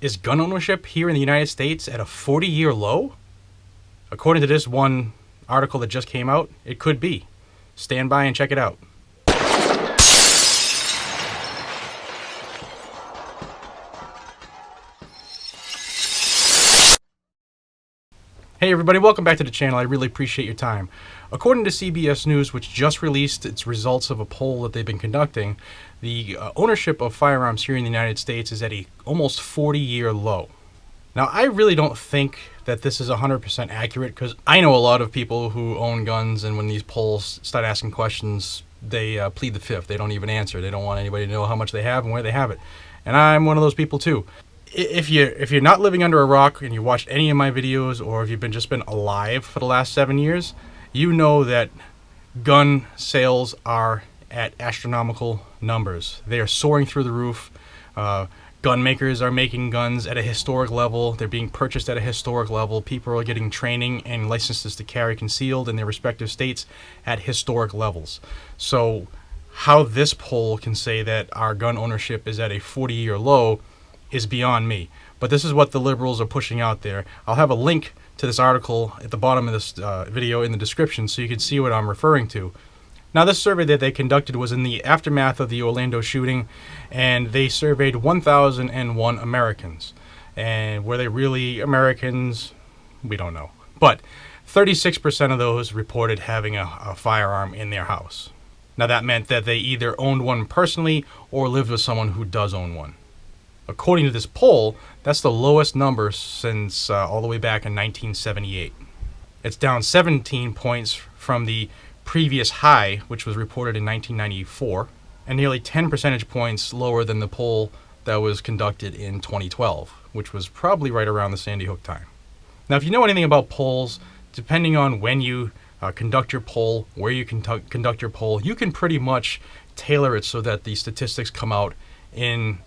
Is gun ownership here in the United States at a 40-year low? According to this one article that just came out, it could be. Stand by and check it out. Hey everybody, welcome back to the channel. I really appreciate your time. According to CBS News, which just released its results of a poll that they've been conducting, the ownership of firearms here in the United States is at a almost 40-year low. Now, I really don't think that this is 100% accurate, because I know a lot of people who own guns, and when these polls start asking questions, they plead the fifth. They don't even answer. They don't want anybody to know how much they have and where they have it. And I'm one of those people too. If you're not living under a rock and you watched any of my videos, or if you've just been alive for the last 7 years, you know that gun sales are at astronomical numbers. They are soaring through the roof. Gun makers are making guns at a historic level. They're being purchased at a historic level. People are getting training and licenses to carry concealed in their respective states at historic levels. So how this poll can say that our gun ownership is at a 40-year low is beyond me. But this is what the liberals are pushing out there. I'll have a link to this article at the bottom of this video in the description so you can see what I'm referring to. Now, this survey that they conducted was in the aftermath of the Orlando shooting, and they surveyed 1,001 Americans. And were they really Americans? We don't know. But 36% of those reported having a firearm in their house. Now, that meant that they either owned one personally or lived with someone who does own one. According to this poll, that's the lowest number since all the way back in 1978. It's down 17 points from the previous high, which was reported in 1994, and nearly 10 percentage points lower than the poll that was conducted in 2012, which was probably right around the Sandy Hook time. Now, if you know anything about polls, depending on when you conduct your poll, where you conduct your poll, you can pretty much tailor it so that the statistics come out in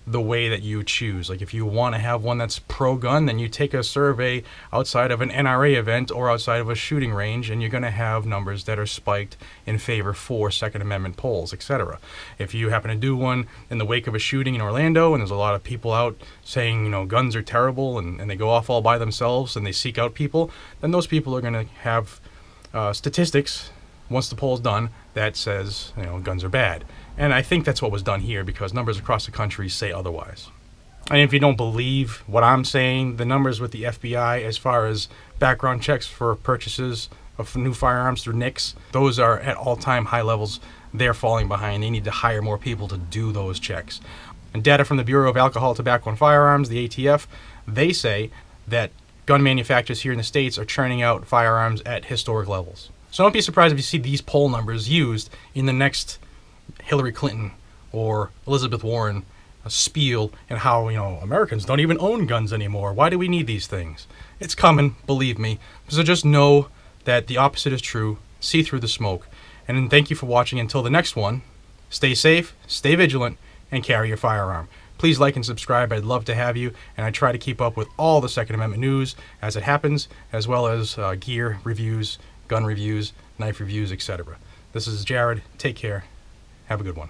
the way that you choose. Like, if you want to have one that's pro-gun, then you take a survey outside of an NRA event or outside of a shooting range, and you're going to have numbers that are spiked in favor for Second Amendment polls, etc. If you happen to do one in the wake of a shooting in Orlando, and there's a lot of people out saying, you know, guns are terrible, and they go off all by themselves, and they seek out people, then those people are going to have statistics, once the poll's done, that says, you know, guns are bad. And I think that's what was done here, because numbers across the country say otherwise. And if you don't believe what I'm saying, the numbers with the FBI as far as background checks for purchases of new firearms through NICS, those are at all-time high levels. They're falling behind. They need to hire more people to do those checks. And data from the Bureau of Alcohol, Tobacco, and Firearms, the ATF, they say that gun manufacturers here in the States are churning out firearms at historic levels. So don't be surprised if you see these poll numbers used in the next Hillary Clinton or Elizabeth Warren spiel, and how, you know, Americans don't even own guns anymore. Why do we need these things? It's coming, believe me. So just know that the opposite is true. See through the smoke. And thank you for watching. Until the next one, stay safe, stay vigilant, and carry your firearm. Please like and subscribe. I'd love to have you, and I try to keep up with all the Second Amendment news as it happens, as well as gear reviews, gun reviews, knife reviews, etc. This is Jared. Take care. Have a good one.